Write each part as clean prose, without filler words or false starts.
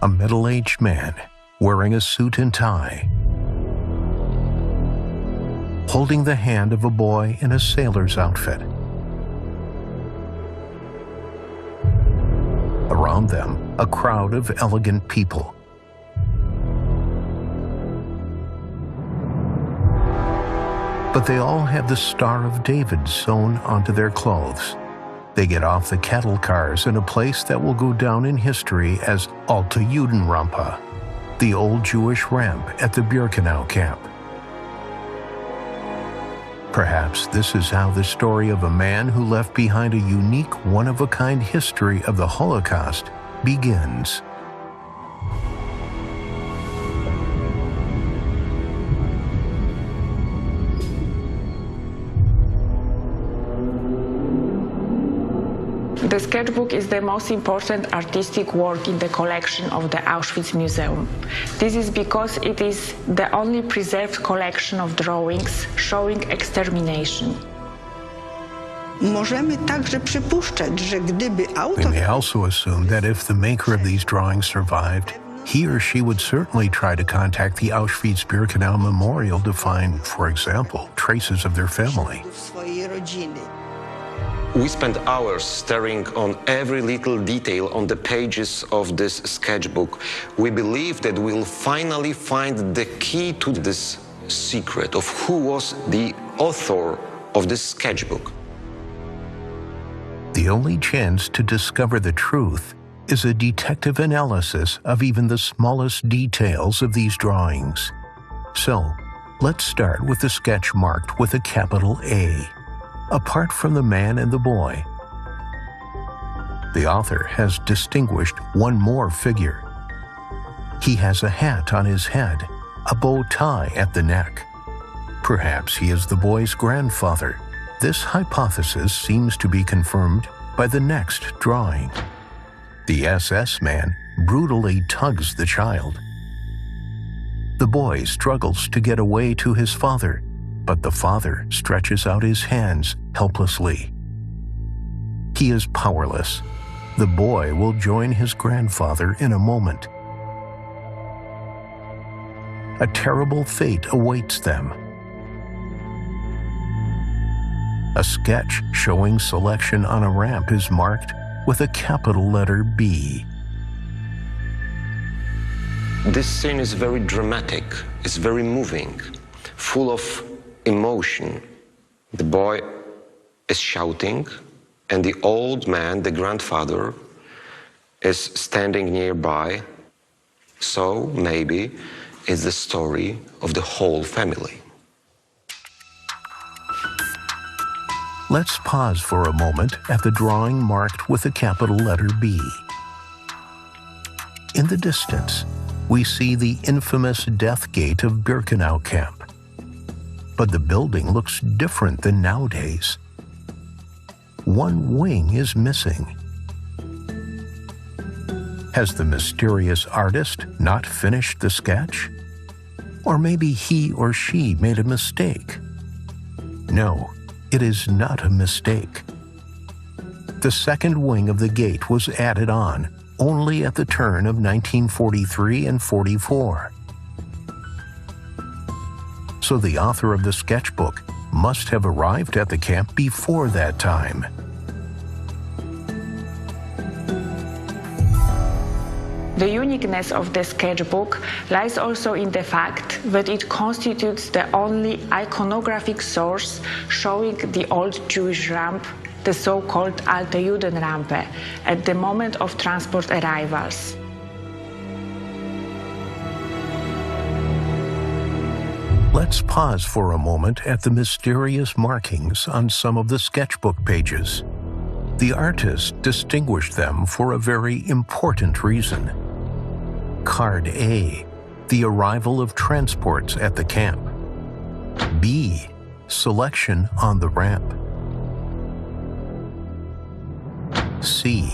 a middle-aged man wearing a suit and tie, holding the hand of a boy in a sailor's outfit. Around them, a crowd of elegant people. But they all have the Star of David sewn onto their clothes. They get off the cattle cars in a place that will go down in history as Alte Judenrampe, the old Jewish ramp at the Birkenau camp. Perhaps this is how the story of a man who left behind a unique, one-of-a-kind history of the Holocaust begins. The sketchbook is the most important artistic work in the collection of the Auschwitz Museum. This is because it is the only preserved collection of drawings showing extermination. Możemy także przypuszczać, że gdyby We autor... may also assume that if the maker of these drawings survived, he or she would certainly try to contact the Auschwitz-Birkenau Memorial to find, for example, traces of their family. swojej rodziny. We spent hours staring on every little detail on the pages of this sketchbook. We believe that we'll finally find the key to this secret of who was the author of this sketchbook. The only chance to discover the truth is a detective analysis of even the smallest details of these drawings. So, let's start with the sketch marked with a capital A. Apart from the man and the boy, the author has distinguished one more figure. He has a hat on his head, a bow tie at the neck. Perhaps he is the boy's grandfather. This hypothesis seems to be confirmed by the next drawing. The SS man brutally tugs the child. The boy struggles to get away to his father, but the father stretches out his hands helplessly. He is powerless. The boy will join his grandfather in a moment. A terrible fate awaits them. A sketch showing selection on a ramp is marked with a capital letter B. This scene is very dramatic, it's very moving, full of emotion. The boy is shouting, and the old man, the grandfather, is standing nearby. So maybe it's the story of the whole family. Let's pause for a moment at the drawing marked with a capital letter B. In the distance, we see the infamous death gate of Birkenau camp. But the building looks different than nowadays. One wing is missing. Has the mysterious artist not finished the sketch? Or maybe he or she made a mistake? No, it is not a mistake. The second wing of the gate was added on only at the turn of 1943 and 44. So the author of the sketchbook must have arrived at the camp before that time. The uniqueness of the sketchbook lies also in the fact that it constitutes the only iconographic source showing the old Jewish ramp, the so-called Alte Judenrampe, at the moment of transport arrivals. Let's pause for a moment at the mysterious markings on some of the sketchbook pages. The artist distinguished them for a very important reason. Card A, the arrival of transports at the camp. B, selection on the ramp. C,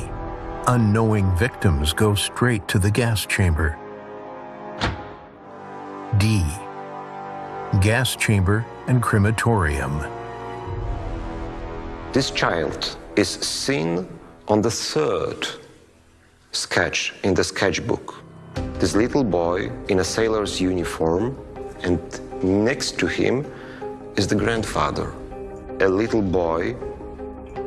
unknowing victims go straight to the gas chamber. D, gas chamber and crematorium. This child is seen on the third sketch in the sketchbook. this little boy in a sailor's uniform, and next to him is the grandfather. A little boy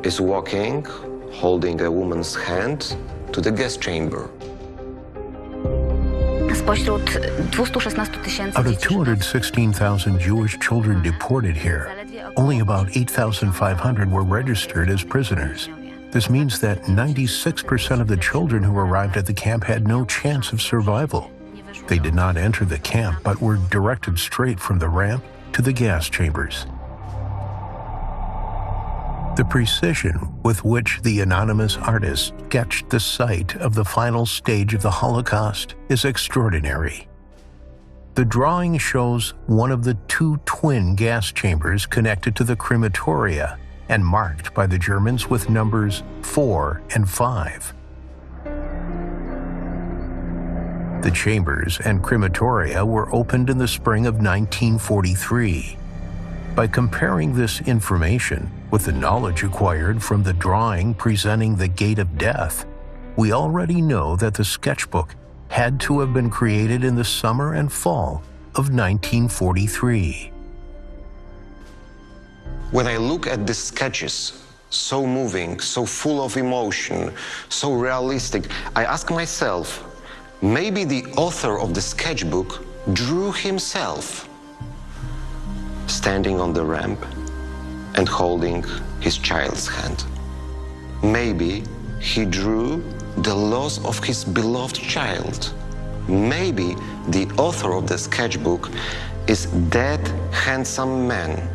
is walking, holding a woman's hand to the gas chamber. Out of 216,000 Jewish children deported here, only about 8,500 were registered as prisoners. This means that 96% of the children who arrived at the camp had no chance of survival. They did not enter the camp, but were directed straight from the ramp to the gas chambers. The precision with which the anonymous artist sketched the site of the final stage of the Holocaust is extraordinary. The drawing shows one of the two twin gas chambers connected to the crematoria and marked by the Germans with numbers 4 and 5. The chambers and crematoria were opened in the spring of 1943. By comparing this information with the knowledge acquired from the drawing presenting the Gate of Death, we already know that the sketchbook had to have been created in the summer and fall of 1943. When I look at the sketches, so moving, so full of emotion, so realistic, I ask myself, maybe the author of the sketchbook drew himself, standing on the ramp and holding his child's hand. Maybe he drew the loss of his beloved child. Maybe the author of the sketchbook is that handsome man.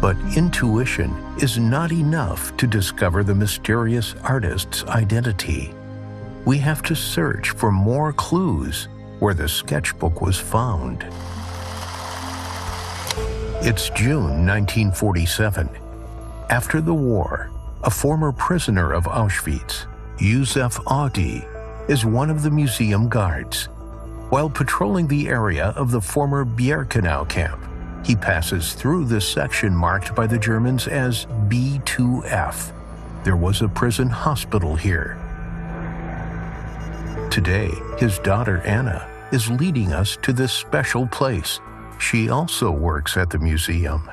But intuition is not enough to discover the mysterious artist's identity. We have to search for more clues where the sketchbook was found. It's June 1947. After the war, a former prisoner of Auschwitz, Yusuf Audi, is one of the museum guards. While patrolling the area of the former Birkenau camp, he passes through the section marked by the Germans as B2F. There was a prison hospital here. Today, his daughter Anna is leading us to this special place. She also works at the museum.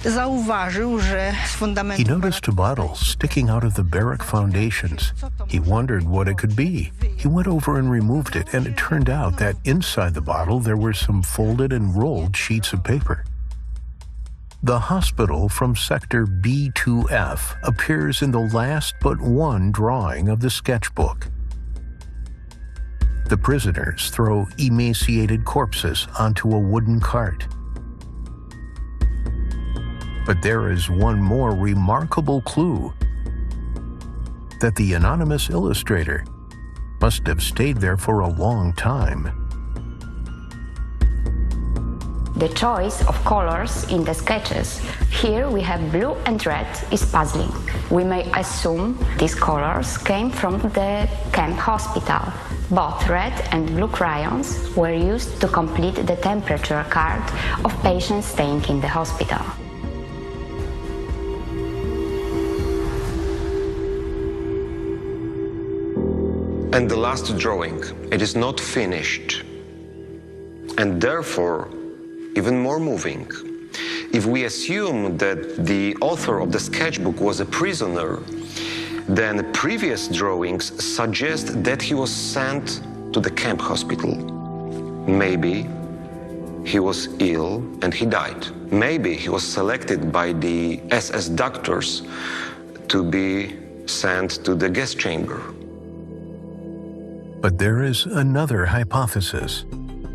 He noticed a bottle sticking out of the barrack foundations. He wondered what it could be. He went over and removed it, and it turned out that inside the bottle there were some folded and rolled sheets of paper. The hospital from Sector B2F appears in the last but one drawing of the sketchbook. The prisoners throw emaciated corpses onto a wooden cart. But there is one more remarkable clue, that the anonymous illustrator must have stayed there for a long time. The choice of colors in the sketches, here we have blue and red, is puzzling. We may assume these colors came from the camp hospital. Both red and blue crayons were used to complete the temperature card of patients staying in the hospital. And the last drawing, it is not finished, and therefore even more moving. If we assume that the author of the sketchbook was a prisoner, then previous drawings suggest that he was sent to the camp hospital. Maybe he was ill and he died. Maybe he was selected by the SS doctors to be sent to the gas chamber. But there is another hypothesis,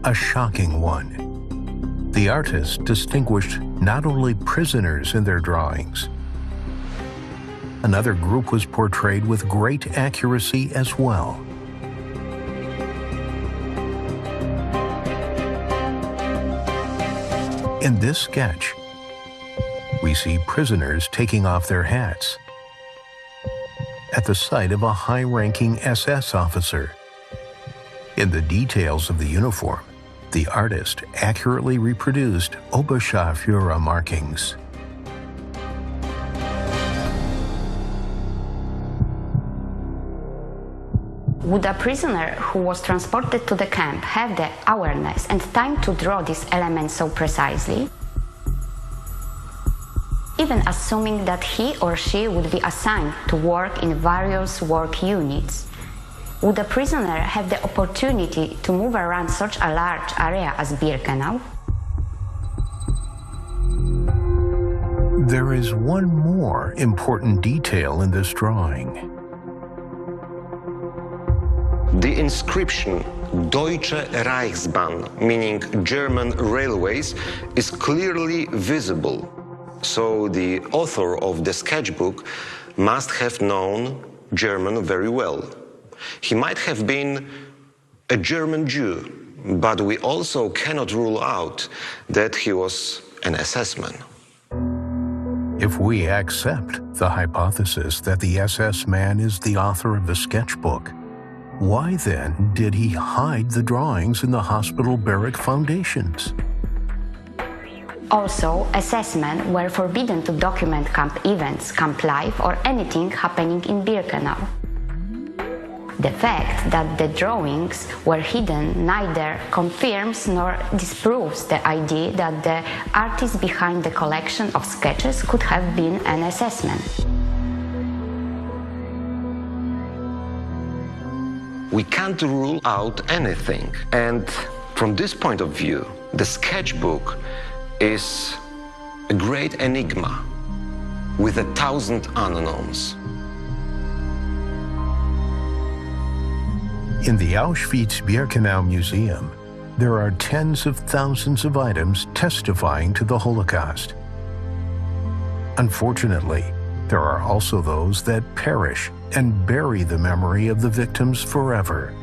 a shocking one. The artist distinguished not only prisoners in their drawings. Another group was portrayed with great accuracy as well. In this sketch, we see prisoners taking off their hats at the sight of a high-ranking SS officer. In the details of the uniform, the artist accurately reproduced Oberscharführer markings. Would a prisoner who was transported to the camp have the awareness and time to draw these elements so precisely? Even assuming that he or she would be assigned to work in various work units, would a prisoner have the opportunity to move around such a large area as Birkenau? There is one more important detail in this drawing. The inscription Deutsche Reichsbahn, meaning German railways, is clearly visible. So the author of the sketchbook must have known German very well. He might have been a German Jew, but we also cannot rule out that he was an SS man. If we accept the hypothesis that the SS man is the author of the sketchbook, why then did he hide the drawings in the hospital barrack foundations? Also, SS men were forbidden to document camp events, camp life, or anything happening in Birkenau. The fact that the drawings were hidden neither confirms nor disproves the idea that the artist behind the collection of sketches could have been an SS man. We can't rule out anything, and from this point of view, the sketchbook is a great enigma with 1,000 unknowns. In the Auschwitz-Birkenau Museum, there are tens of thousands of items testifying to the Holocaust. Unfortunately, there are also those that perish and bury the memory of the victims forever.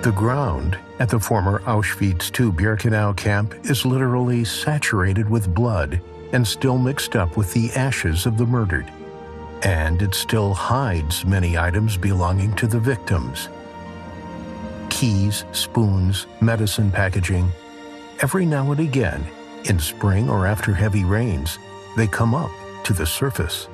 The ground at the former Auschwitz II Birkenau camp is literally saturated with blood and still mixed up with the ashes of the murdered. And it still hides many items belonging to the victims. Keys, spoons, medicine packaging. Every now and again, in spring or after heavy rains, they come up to the surface.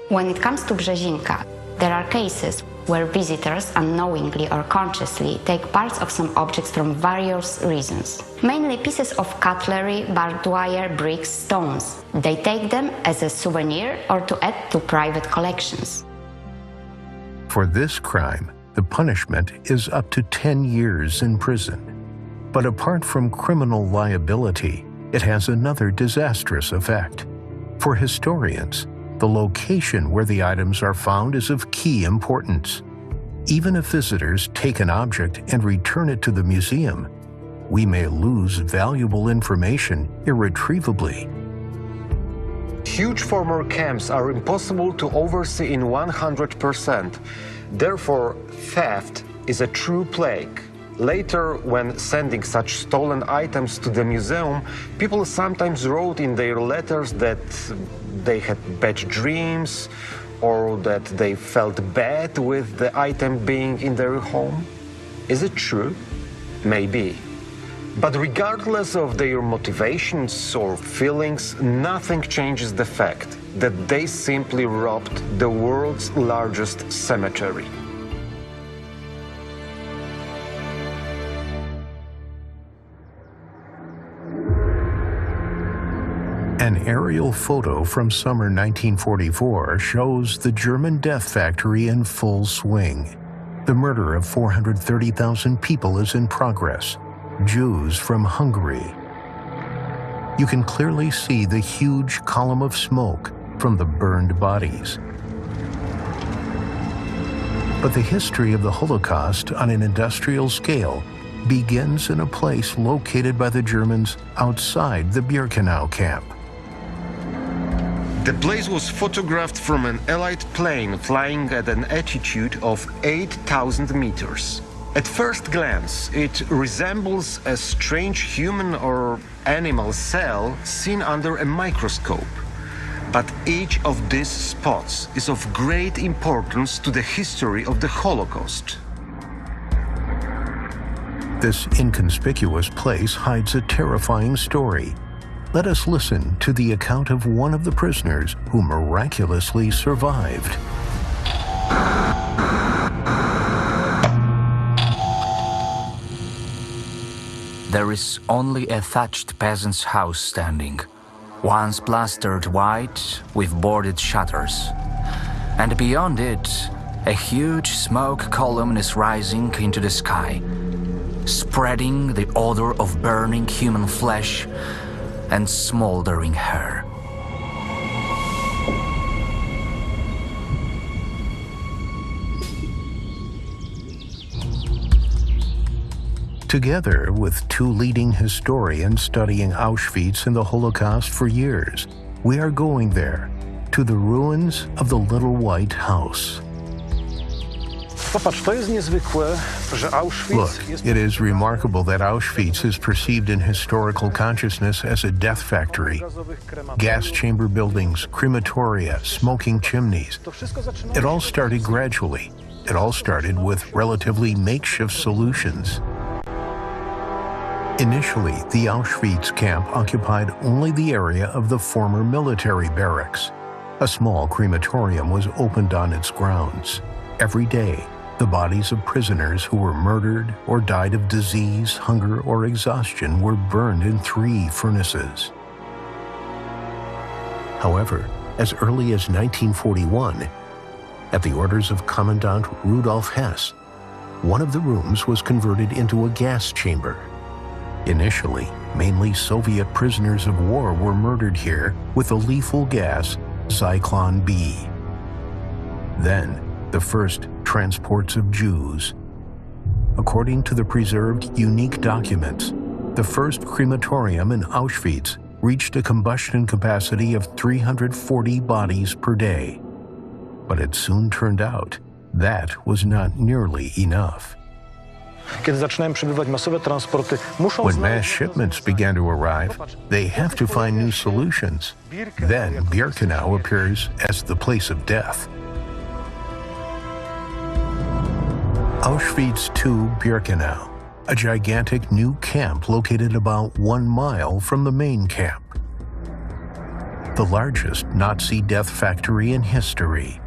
When it comes to Brzezinka, there are cases where visitors unknowingly or consciously take parts of some objects from various reasons. Mainly pieces of cutlery, barbed wire, bricks, stones. They take them as a souvenir or to add to private collections. For this crime, the punishment is up to 10 years in prison. But apart from criminal liability, it has another disastrous effect. For historians, the location where the items are found is of key importance. Even if visitors take an object and return it to the museum, we may lose valuable information irretrievably. Huge former camps are impossible to oversee in 100%. Therefore, theft is a true plague. Later, when sending such stolen items to the museum, people sometimes wrote in their letters that they had bad dreams or that they felt bad with the item being in their home. Is it true? Maybe. But regardless of their motivations or feelings, nothing changes the fact that they simply robbed the world's largest cemetery. An aerial photo from summer 1944 shows the German death factory in full swing. The murder of 430,000 people is in progress, Jews from Hungary. You can clearly see the huge column of smoke from the burned bodies. But the history of the Holocaust on an industrial scale begins in a place located by the Germans outside the Birkenau camp. The place was photographed from an Allied plane flying at an altitude of 8,000 meters. At first glance, it resembles a strange human or animal cell seen under a microscope. But each of these spots is of great importance to the history of the Holocaust. This inconspicuous place hides a terrifying story. Let us listen to the account of one of the prisoners who miraculously survived. There is only a thatched peasant's house standing, once plastered white with boarded shutters. And beyond it, a huge smoke column is rising into the sky, spreading the odor of burning human flesh and smoldering hair. Together with two leading historians studying Auschwitz and the Holocaust for years, we are going there, to the ruins of the Little White House. Popatrz, to jest niezwykłe, że Auschwitz Look, jest... it is remarkable that Auschwitz is perceived in historical consciousness as a death factory. Gas chamber buildings, crematoria, smoking chimneys. It all started gradually. It all started with relatively makeshift solutions. Initially, the Auschwitz camp occupied only the area of the former military barracks. A small crematorium was opened on its grounds. Every day, the bodies of prisoners who were murdered or died of disease, hunger, or exhaustion were burned in 3 furnaces. However, as early as 1941, at the orders of Commandant Rudolf Hess, one of the rooms was converted into a gas chamber. Initially, mainly Soviet prisoners of war were murdered here with the lethal gas Zyklon B. Then, the first transports of Jews. According to the preserved unique documents, the first crematorium in Auschwitz reached a combustion capacity of 340 bodies per day. But it soon turned out that was not nearly enough. Kiedy zaczynają przybywać masowe transporty, muszą When mass shipments began to arrive, they have to find new solutions. Then Birkenau appears as the place of death. Auschwitz II Birkenau, a gigantic new camp located about 1 mile from the main camp. The largest Nazi death factory in history.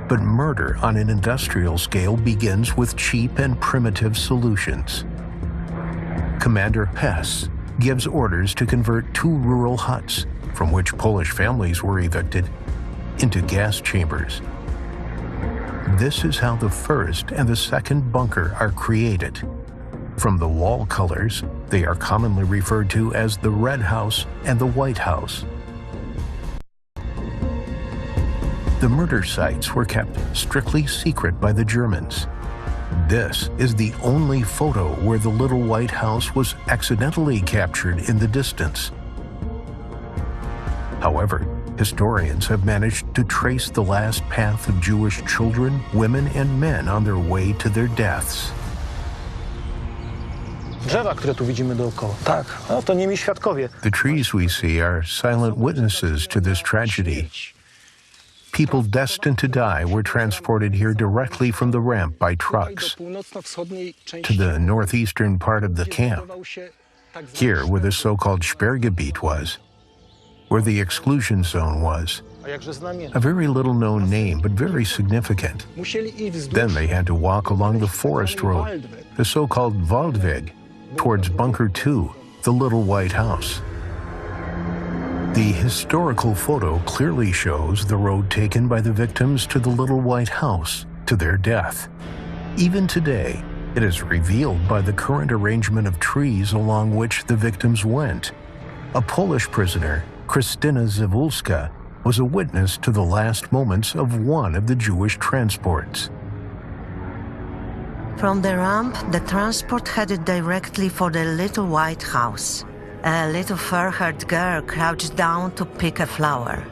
But murder on an industrial scale begins with cheap and primitive solutions. Commander Hess gives orders to convert 2 rural huts, from which Polish families were evicted, into gas chambers. This is how the first and the second bunker are created. From the wall colors, they are commonly referred to as the Red House and the White House. The murder sites were kept strictly secret by the Germans. This is the only photo where the Little White House was accidentally captured in the distance. However, historians have managed to trace the last path of Jewish children, women, and men on their way to their deaths. Drzewa, które tu widzimy dookoła. Tak, no to niemi świadkowie. The trees we see are silent witnesses to this tragedy. People destined to die were transported here directly from the ramp by trucks to the northeastern part of the camp. Here, where the so-called Sperrgebiet was, where the exclusion zone was. A very little-known name, but very significant. Then they had to walk along the forest road, the so-called Waldweg, towards Bunker 2, the Little White House. The historical photo clearly shows the road taken by the victims to the Little White House, to their death. Even today, it is revealed by the current arrangement of trees along which the victims went. A Polish prisoner, Krystyna Zawulska, was a witness to the last moments of one of the Jewish transports. From the ramp, the transport headed directly for the Little White House. A little fair-haired girl crouched down to pick a flower.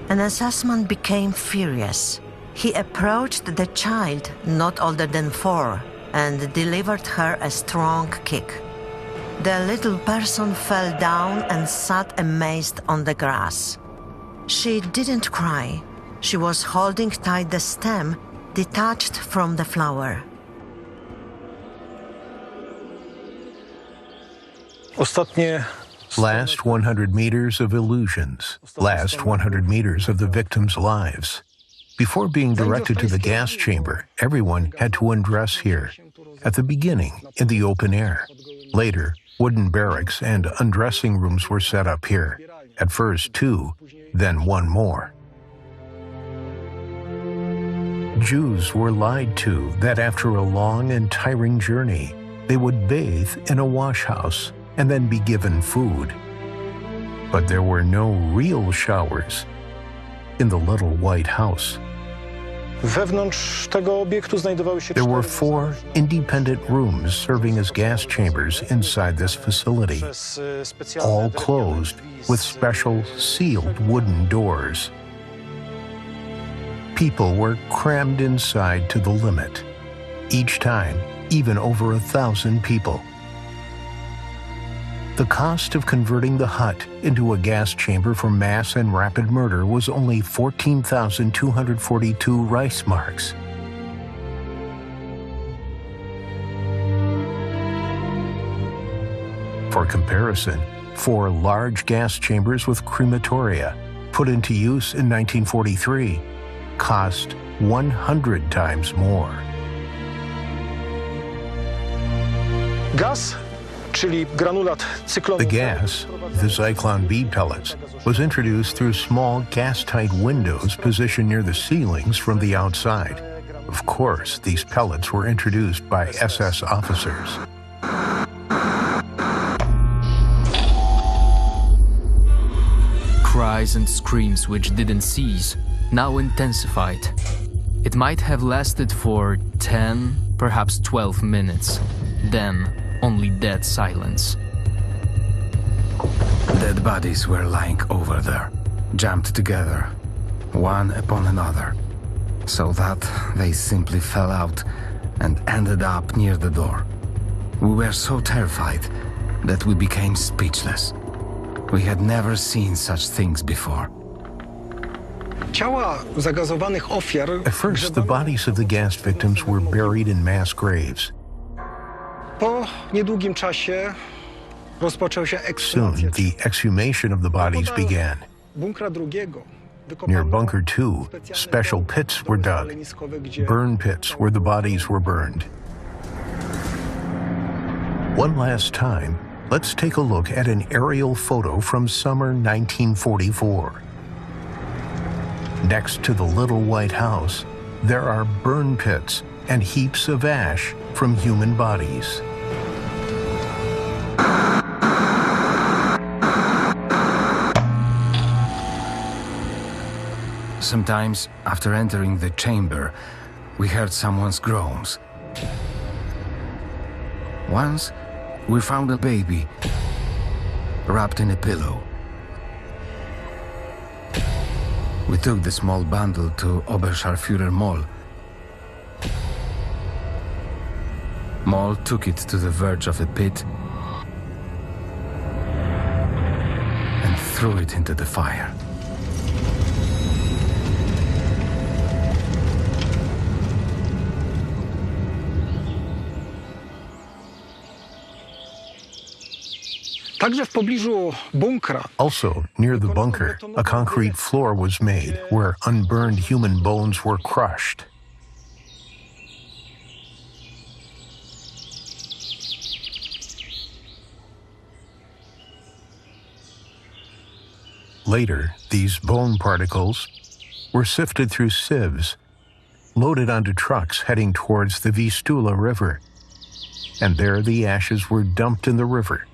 An assessment became furious. He approached the child, not older than 4, and delivered her a strong kick. The little person fell down and sat amazed on the grass. She didn't cry. She was holding tight the stem, detached from the flower. Last 100 meters of illusions, last 100 meters of the victims' lives. Before being directed to the gas chamber, everyone had to undress here. At the beginning, in the open air. Later, wooden barracks and undressing rooms were set up here. At first 2, then 1 more. Jews were lied to that after a long and tiring journey, they would bathe in a wash house and then be given food. But there were no real showers in the little white house. There were 4 independent rooms serving as gas chambers inside this facility, all closed with special sealed wooden doors. People were crammed inside to the limit, each time even over 1,000 people. The cost of converting the hut into a gas chamber for mass and rapid murder was only 14,242 Reichsmarks. For comparison, 4 large gas chambers with crematoria, put into use in 1943, cost 100 times more. The gas, the Zyklon B pellets, was introduced through small gas-tight windows positioned near the ceilings from the outside. Of course, these pellets were introduced by SS officers. Cries and screams which didn't cease, now intensified. It might have lasted for 10, perhaps 12 minutes. Then, only dead silence. Dead bodies were lying over there, jammed together, one upon another, so that they simply fell out and ended up near the door. We were so terrified that we became speechless. We had never seen such things before. At first, the bodies of the gas victims were buried in mass graves. Po niedługim czasie rozpoczął się Soon, the exhumation of the bodies began. Near Bunker 2, special pits were dug, burn pits where the bodies were burned. One last time, let's take a look at an aerial photo from summer 1944. Next to the little white house, there are burn pits and heaps of ash from human bodies. Sometimes, after entering the chamber, we heard someone's groans. Once, we found a baby wrapped in a pillow. We took the small bundle to Oberscharführer Moll. Moll took it to the verge of a pit and threw it into the fire. Also, near the bunker, a concrete floor was made where unburned human bones were crushed. Later, these bone particles were sifted through sieves, loaded onto trucks heading towards the Vistula River, and there the ashes were dumped in the river.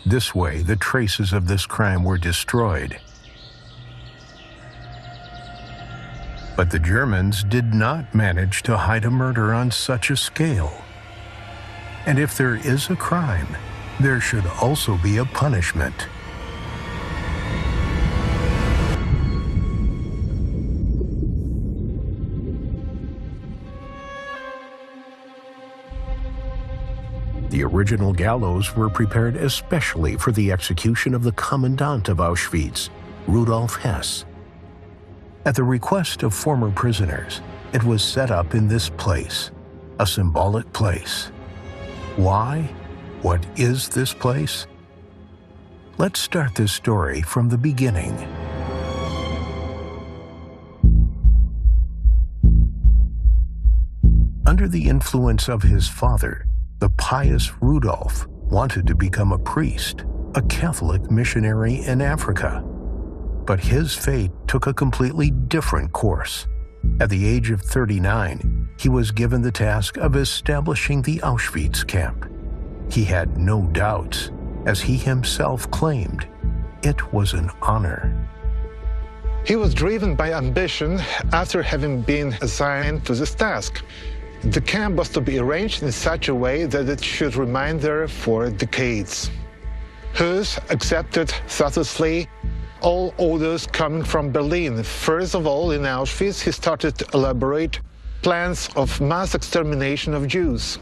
This way, the traces of this crime were destroyed. But the Germans did not manage to hide a murder on such a scale. And if there is a crime, there should also be a punishment. The original gallows were prepared especially for the execution of the commandant of Auschwitz, Rudolf Hess. At the request of former prisoners, it was set up in this place, a symbolic place. Why? What is this place? Let's start this story from the beginning. Under the influence of his father, the pious Rudolf wanted to become a priest, a Catholic missionary in Africa. But his fate took a completely different course. At the age of 39, he was given the task of establishing the Auschwitz camp. He had no doubts, as he himself claimed. It was an honor. He was driven by ambition after having been assigned to this task. The camp was to be arranged in such a way that it should remain there for decades. Hus accepted thoughtlessly all orders coming from Berlin. First of all, in Auschwitz, he started to elaborate plans of mass extermination of Jews.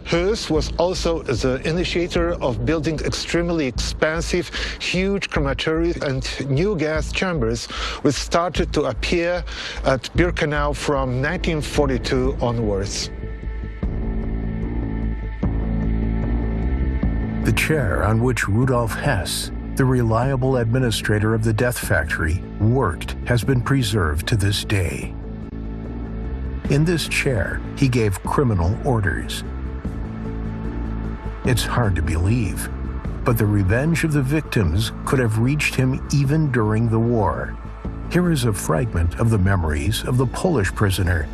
Hus was also the initiator of building extremely expensive, huge crematories and new gas chambers, which started to appear at Birkenau from 1942 onwards. The chair on which Rudolf Hess, the reliable administrator of the death factory, worked has been preserved to this day. In this chair, he gave criminal orders. It's hard to believe, but the revenge of the victims could have reached him even during the war. Here is a fragment of the memories of the Polish prisoner.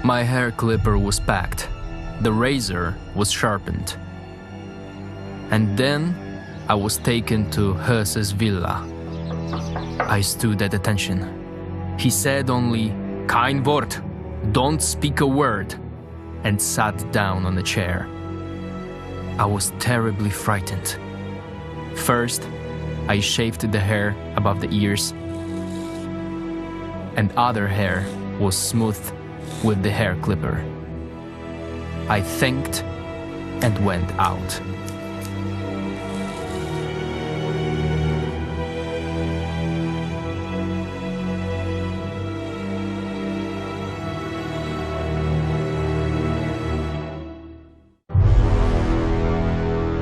My hair clipper was packed. The razor was sharpened. And then I was taken to Hus's villa. I stood at attention. He said only, "Kein Wort, don't speak a word," and sat down on a chair. I was terribly frightened. First, I shaved the hair above the ears, and other hair was smoothed with the hair clipper. I thanked and went out.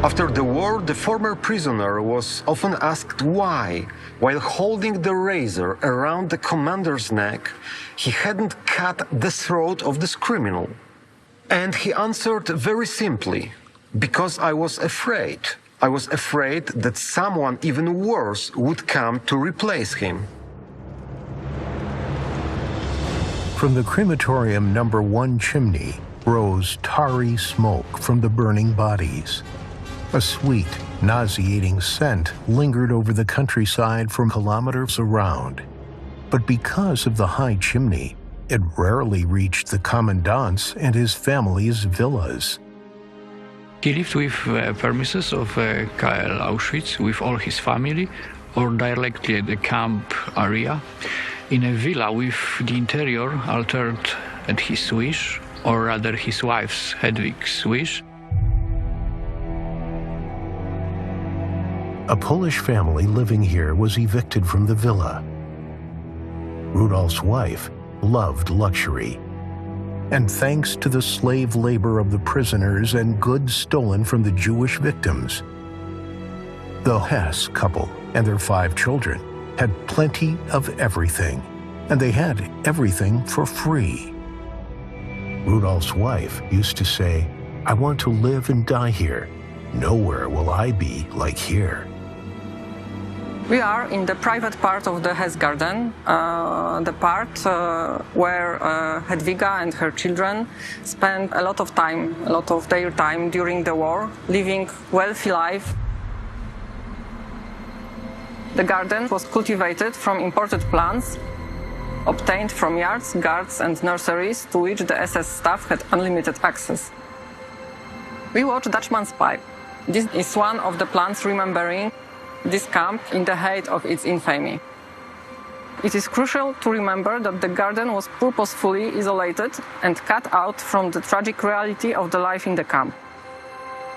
After the war, the former prisoner was often asked why, while holding the razor around the commander's neck, he hadn't cut the throat of this criminal. And he answered very simply, "Because I was afraid. I was afraid that someone even worse would come to replace him." From the crematorium number 1 chimney rose tarry smoke from the burning bodies. A sweet, nauseating scent lingered over the countryside for kilometers around. But because of the high chimney, it rarely reached the commandant's and his family's villas. He lived with premises of KL Auschwitz with all his family, or directly at the camp area, in a villa with the interior altered at his wish, or rather his wife's Hedwig's wish. A Polish family living here was evicted from the villa. Rudolf's wife loved luxury, and thanks to the slave labor of the prisoners and goods stolen from the Jewish victims, the Hess couple and their 5 children had plenty of everything, and they had everything for free. Rudolf's wife used to say, "I want to live and die here. Nowhere will I be like here." We are in the private part of the Hess garden, the part where Hedwiga and her children spent a lot of their time during the war, living wealthy life. The garden was cultivated from imported plants, obtained from yards, gardens and nurseries to which the SS staff had unlimited access. We watched Dutchman's Pipe. This is one of the plants remembering this camp in the height of its infamy. It is crucial to remember that the garden was purposefully isolated and cut out from the tragic reality of the life in the camp.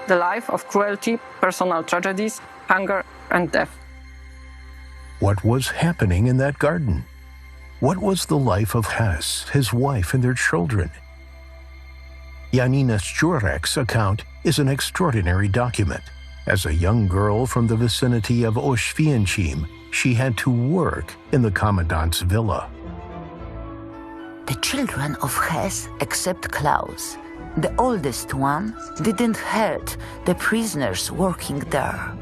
The life of cruelty, personal tragedies, hunger and death. What was happening in that garden? What was the life of Hess, his wife, and their children? Janina Szczurek's account is an extraordinary document. As a young girl from the vicinity of Oświęcim, she had to work in the commandant's villa. The children of Hess, except Klaus, the oldest one, didn't hurt the prisoners working there.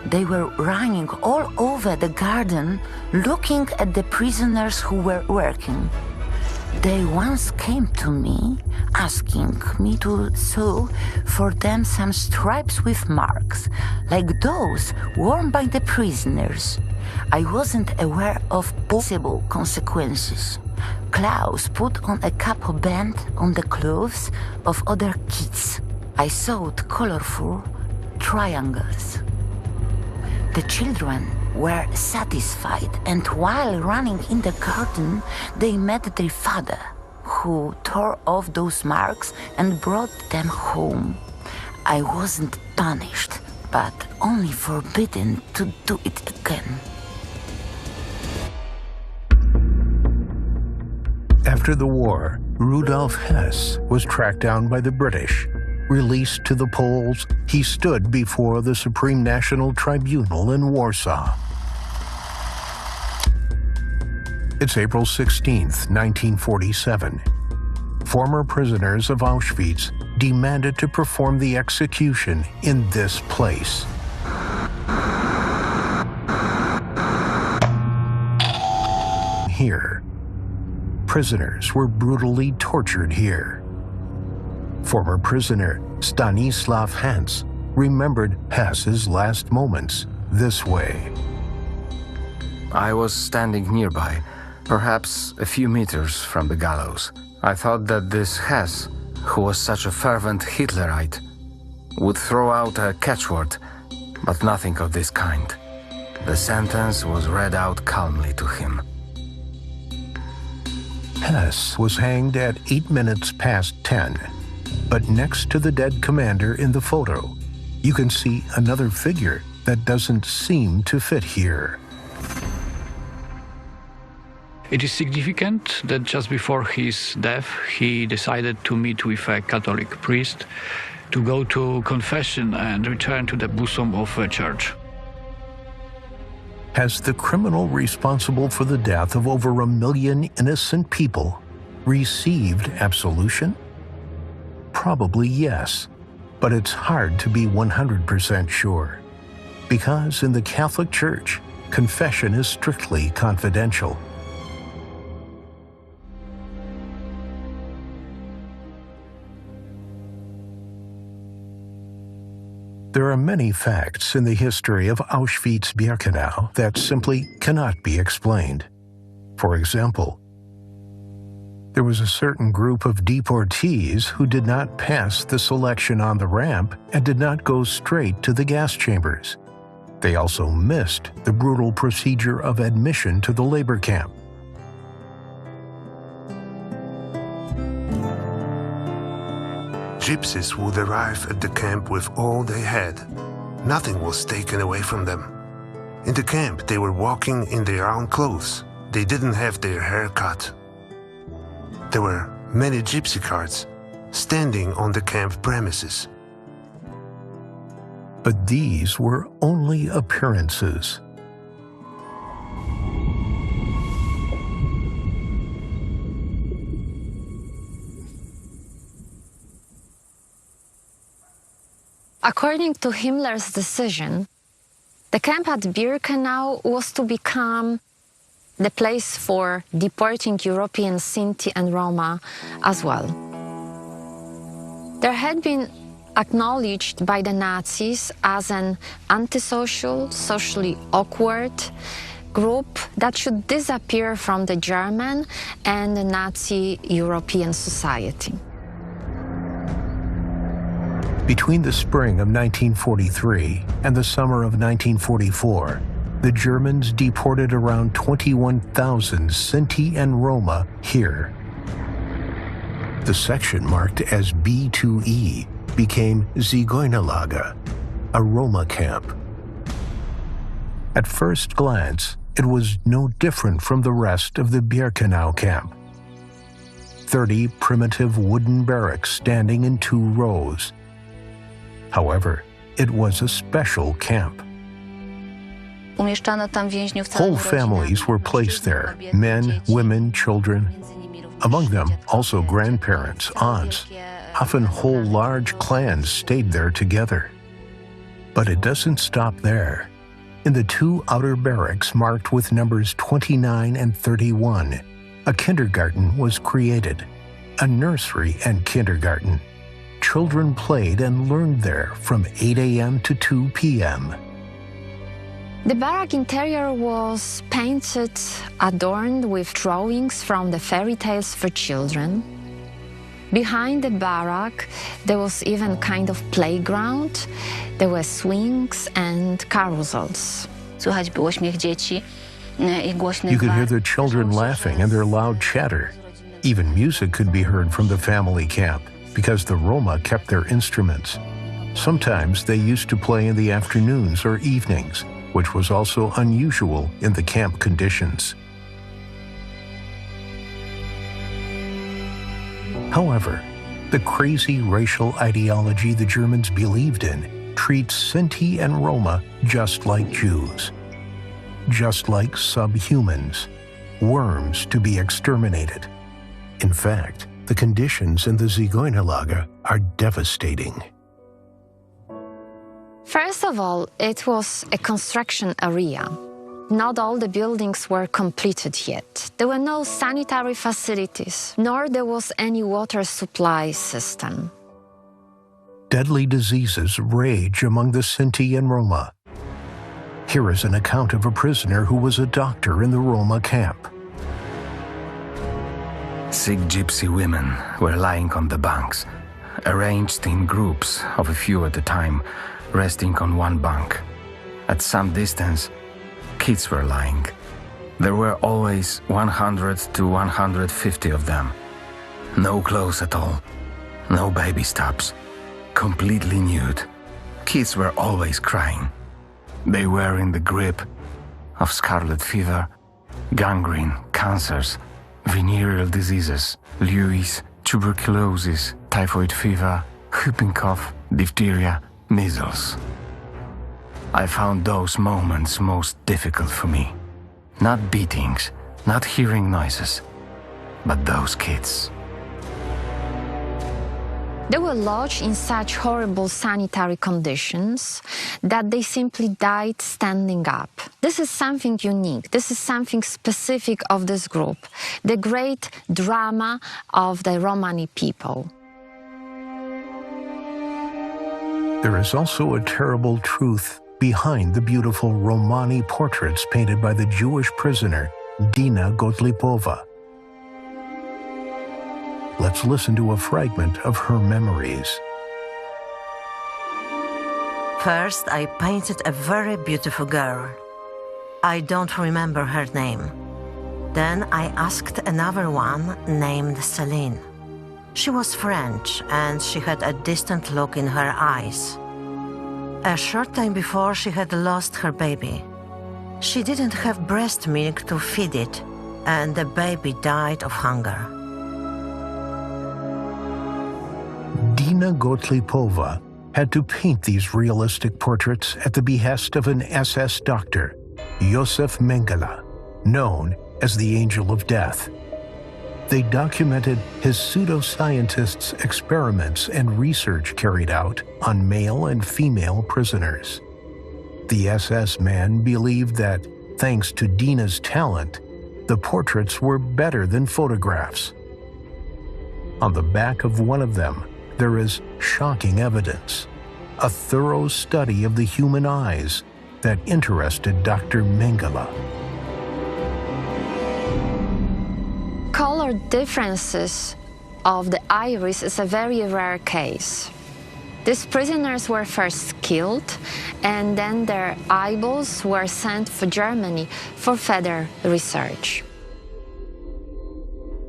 They were running all over the garden looking at the prisoners who were working. They once came to me asking me to sew for them some stripes with marks, like those worn by the prisoners. I wasn't aware of possible consequences. Klaus put on a capo band on the clothes of other kids. I sewed colorful triangles. The children were satisfied, and while running in the garden, they met their father, who tore off those marks and brought them home. I wasn't punished, but only forbidden to do it again. After the war, Rudolf Hess was tracked down by the British. Released to the Poles, he stood before the Supreme National Tribunal in Warsaw. It's April 16, 1947. Former prisoners of Auschwitz demanded to perform the execution in this place. Here, prisoners were brutally tortured here. Former prisoner Stanislav Hans remembered Hess's last moments this way. I was standing nearby, perhaps a few meters from the gallows. I thought that this Hess, who was such a fervent Hitlerite, would throw out a catchword, but nothing of this kind. The sentence was read out calmly to him. Hess was hanged at 8 minutes past 10. But next to the dead commander in the photo, you can see another figure that doesn't seem to fit here. It is significant that just before his death, he decided to meet with a Catholic priest to go to confession and return to the bosom of a church. Has the criminal responsible for the death of over 1 million innocent people received absolution? Probably yes, but it's hard to be 100% sure. Because in the Catholic Church, confession is strictly confidential. There are many facts in the history of Auschwitz-Birkenau that simply cannot be explained. For example, there was a certain group of deportees who did not pass the selection on the ramp and did not go straight to the gas chambers. They also missed the brutal procedure of admission to the labor camp. Gypsies would arrive at the camp with all they had. Nothing was taken away from them. In the camp, they were walking in their own clothes. They didn't have their hair cut. There were many gypsy carts standing on the camp premises. But these were only appearances. According to Himmler's decision, the camp at Birkenau was to become the place for deporting European Sinti and Roma as well. There had been acknowledged by the Nazis as an antisocial, socially awkward group that should disappear from the German and the Nazi European society. Between the spring of 1943 and the summer of 1944, the Germans deported around 21,000 Sinti and Roma here. The section marked as B2E became Zigeunerlager, a Roma camp. At first glance, it was no different from the rest of the Birkenau camp. 30 primitive wooden barracks standing in 2 rows. However, it was a special camp. Whole families were placed there, men, women, children. Among them, also grandparents, aunts. Often whole large clans stayed there together. But it doesn't stop there. In the 2 outer barracks marked with numbers 29 and 31, a kindergarten was created, a nursery and kindergarten. Children played and learned there from 8 a.m. to 2 p.m. The barrack interior was painted, adorned with drawings from the fairy tales for children. Behind the barrack, there was even kind of playground. There were swings and carousels. You could hear the children laughing and their loud chatter. Even music could be heard from the family camp because the Roma kept their instruments. Sometimes they used to play in the afternoons or evenings, which was also unusual in the camp conditions. However, the crazy racial ideology the Germans believed in treats Sinti and Roma just like Jews, just like subhumans, worms to be exterminated. In fact, the conditions in the Zigeunerlager are devastating. First of all, it was a construction area. Not all the buildings were completed yet. There were no sanitary facilities, nor there was any water supply system. Deadly diseases rage among the Sinti and Roma. Here is an account of a prisoner who was a doctor in the Roma camp. Sick gypsy women were lying on the bunks, arranged in groups of a few at a time, resting on one bunk. At some distance, kids were lying. There were always 100 to 150 of them. No clothes at all, no baby stops, completely nude. Kids were always crying. They were in the grip of scarlet fever, gangrene, cancers, venereal diseases, Lewis, tuberculosis, typhoid fever, whooping cough, diphtheria, measles. I found those moments most difficult for me. Not beatings, not hearing noises, but those kids. They were lodged in such horrible sanitary conditions that they simply died standing up. This is something unique. This is something specific of this group, the great drama of the Romani people. There is also a terrible truth behind the beautiful Romani portraits painted by the Jewish prisoner Dina Gotlipova. Let's listen to a fragment of her memories. First, I painted a very beautiful girl. I don't remember her name. Then I asked another one named Céline. She was French and she had a distant look in her eyes. A short time before, she had lost her baby. She didn't have breast milk to feed it, and the baby died of hunger. Dina Gotlipova had to paint these realistic portraits at the behest of an SS doctor, Josef Mengele, known as the Angel of Death. They documented his pseudoscientists' experiments and research carried out on male and female prisoners. The SS man believed that, thanks to Dina's talent, the portraits were better than photographs. On the back of one of them, there is shocking evidence, a thorough study of the human eyes that interested Dr. Mengele. Color differences of the iris is a very rare case. These prisoners were first killed, and then their eyeballs were sent for Germany for further research.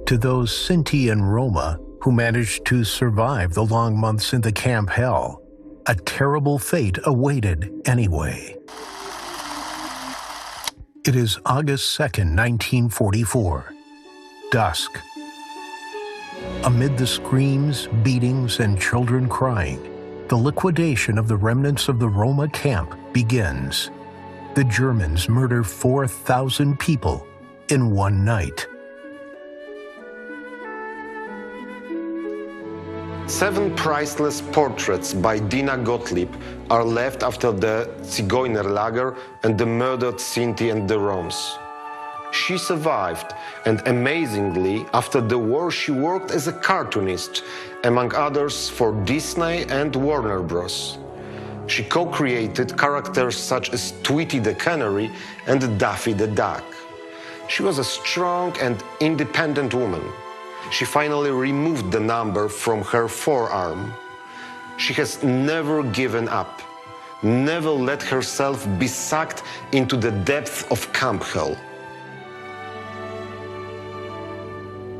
To those Sinti and Roma who managed to survive the long months in the camp hell, a terrible fate awaited anyway. It is August 2nd, 1944. Dusk. Amid the screams, beatings, and children crying, the liquidation of the remnants of the Roma camp begins. The Germans murder 4,000 people in one night. 7 priceless portraits by Dina Gottlieb are left after the Zigeunerlager and the murdered Sinti and the Roms. She survived, and amazingly, after the war she worked as a cartoonist, among others for Disney and Warner Bros. She co-created characters such as Tweety the Canary and Daffy the Duck. She was a strong and independent woman. She finally removed the number from her forearm. She has never given up, never let herself be sucked into the depth of camp hell.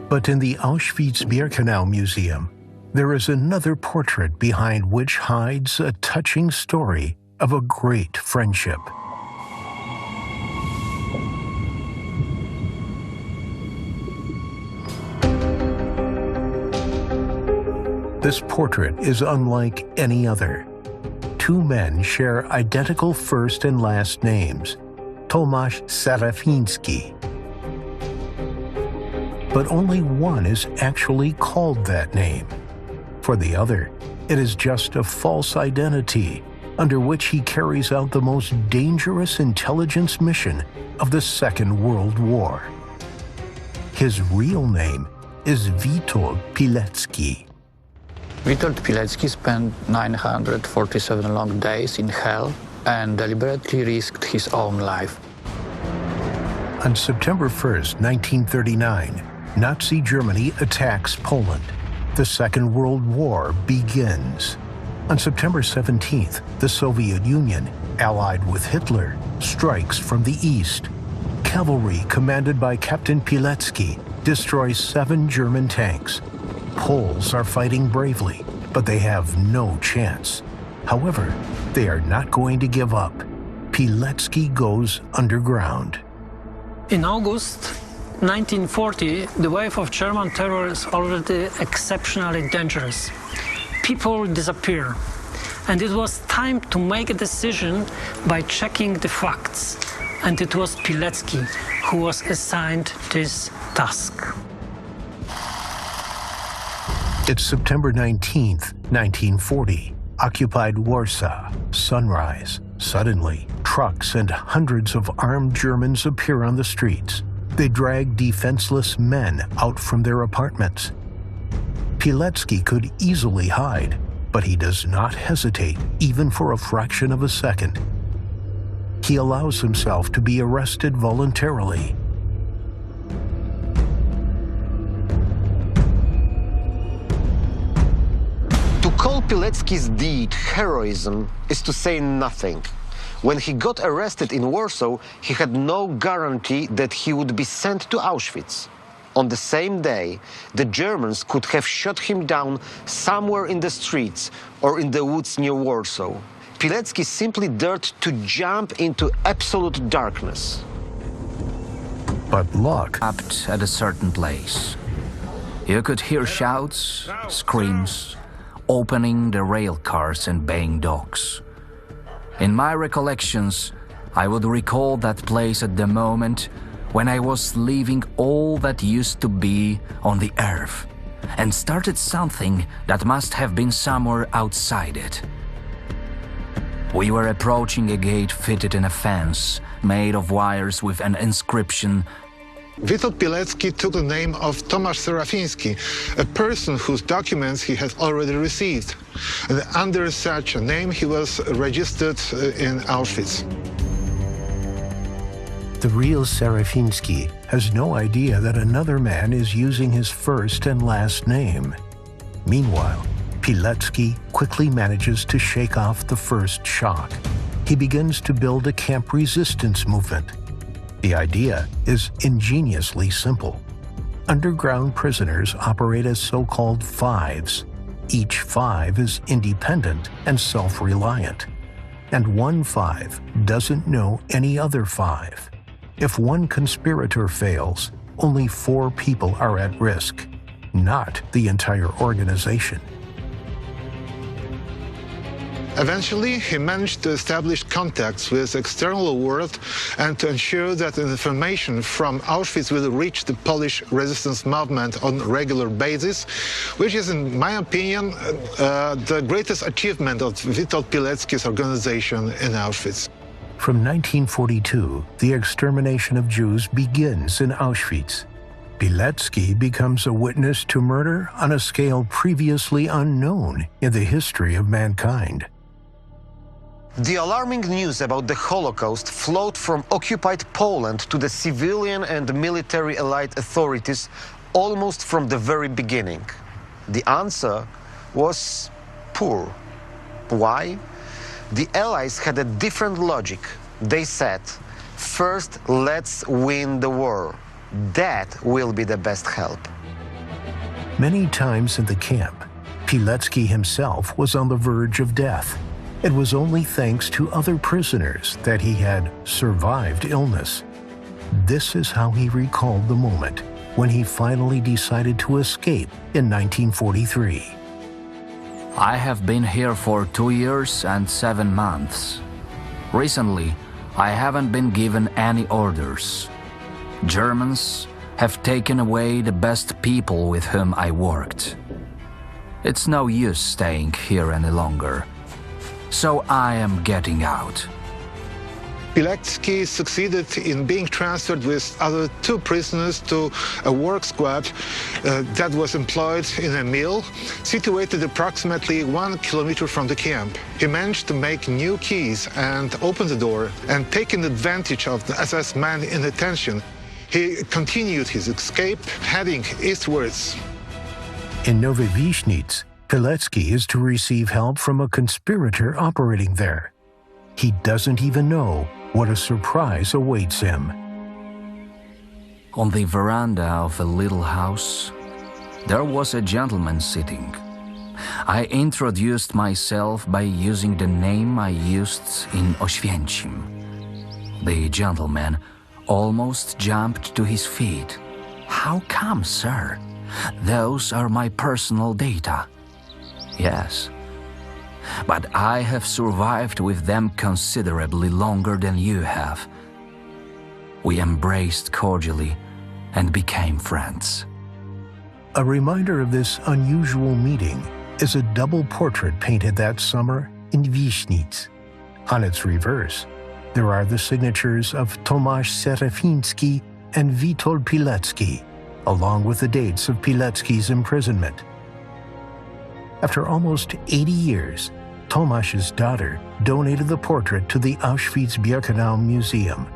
But in the Auschwitz-Birkenau Museum, there is another portrait behind which hides a touching story of a great friendship. This portrait is unlike any other. 2 men share identical first and last names, Tomasz Serafiński. But only one is actually called that name. For the other, it is just a false identity under which he carries out the most dangerous intelligence mission of the Second World War. His real name is Witold Pilecki. Witold Pilecki spent 947 long days in hell and deliberately risked his own life. On September 1st, 1939, Nazi Germany attacks Poland. The Second World War begins. On September 17th, the Soviet Union, allied with Hitler, strikes from the east. Cavalry commanded by Captain Pilecki destroys 7 German tanks. Poles are fighting bravely, but they have no chance. However, they are not going to give up. Pilecki goes underground. In August 1940, the wave of German terror is already exceptionally dangerous. People disappear, and it was time to make a decision by checking the facts. And it was Pilecki who was assigned this task. It's September 19th, 1940. Occupied Warsaw, sunrise. Suddenly, trucks and hundreds of armed Germans appear on the streets. They drag defenseless men out from their apartments. Pilecki could easily hide, but he does not hesitate even for a fraction of a second. He allows himself to be arrested voluntarily. To call Pilecki's deed heroism is to say nothing. When he got arrested in Warsaw, he had no guarantee that he would be sent to Auschwitz. On the same day, the Germans could have shot him down somewhere in the streets or in the woods near Warsaw. Pilecki simply dared to jump into absolute darkness. But luck stopped at a certain place. You could hear shouts, screams, opening the rail cars and baying dogs. In my recollections, I would recall that place at the moment when I was leaving all that used to be on the earth and started something that must have been somewhere outside it. We were approaching a gate fitted in a fence made of wires with an inscription. Witold Pilecki took the name of Tomasz Serafiński, a person whose documents he had already received. And under such a name, he was registered in Auschwitz. The real Serafiński has no idea that another man is using his first and last name. Meanwhile, Pilecki quickly manages to shake off the first shock. He begins to build a camp resistance movement. The idea is ingeniously simple. Underground prisoners operate as so-called fives. Each five is independent and self-reliant, and one five doesn't know any other five. If one conspirator fails, only 4 people are at risk. not the entire organization. Eventually, he managed to establish contacts with the external world and to ensure that information from Auschwitz will reach the Polish resistance movement on a regular basis, which is, in my opinion, the greatest achievement of Witold Pilecki's organization in Auschwitz. From 1942, the extermination of Jews begins in Auschwitz. Pilecki becomes a witness to murder on a scale previously unknown in the history of mankind. The alarming news about the Holocaust flowed from occupied Poland to the civilian and military Allied authorities almost from the very beginning. The answer was poor. Why? The Allies had a different logic. They said, first let's win the war. That will be the best help. Many times in the camp, Pilecki himself was on the verge of death. It was only thanks to other prisoners that he had survived illness. This is how he recalled the moment when he finally decided to escape in 1943. I have been here for 2 years and 7 months. Recently, I haven't been given any orders. Germans have taken away the best people with whom I worked. It's no use staying here any longer. So I am getting out. Pilecki succeeded in being transferred with other 2 prisoners to a work squad that was employed in a mill situated approximately 1 kilometer from the camp. He managed to make new keys and open the door, and taking advantage of the SS man in detention, he continued his escape, heading eastwards. In Nowy Wiśniec, Pilecki is to receive help from a conspirator operating there. He doesn't even know what a surprise awaits him. On the veranda of a little house, there was a gentleman sitting. I introduced myself by using the name I used in Oświęcim. The gentleman almost jumped to his feet. How come, sir? Those are my personal data. Yes, but I have survived with them considerably longer than you have. We embraced cordially and became friends. A reminder of this unusual meeting is a double portrait painted that summer in Wiśniec. On its reverse, there are the signatures of Tomasz Serafiński and Witold Pilecki, along with the dates of Pilecki's imprisonment. After almost 80 years, Tomasz's daughter donated the portrait to the Auschwitz-Birkenau Museum.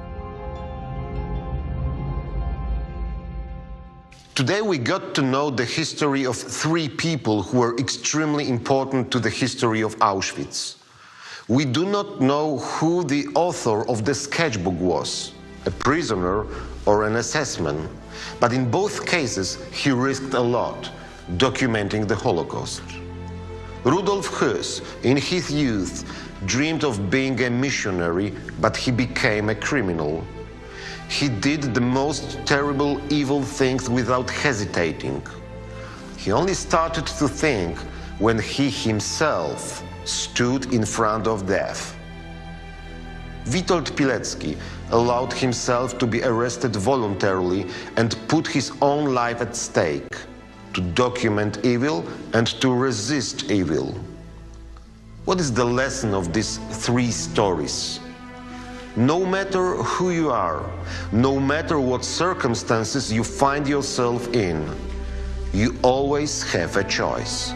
Today we got to know the history of 3 people who were extremely important to the history of Auschwitz. We do not know who the author of the sketchbook was, a prisoner or an SS man, but in both cases he risked a lot, documenting the Holocaust. Rudolf Höss, in his youth, dreamed of being a missionary, but he became a criminal. He did the most terrible, evil things without hesitating. He only started to think when he himself stood in front of death. Witold Pilecki allowed himself to be arrested voluntarily and put his own life at stake, to document evil and to resist evil. What is the lesson of these 3 stories? No matter who you are, no matter what circumstances you find yourself in, you always have a choice.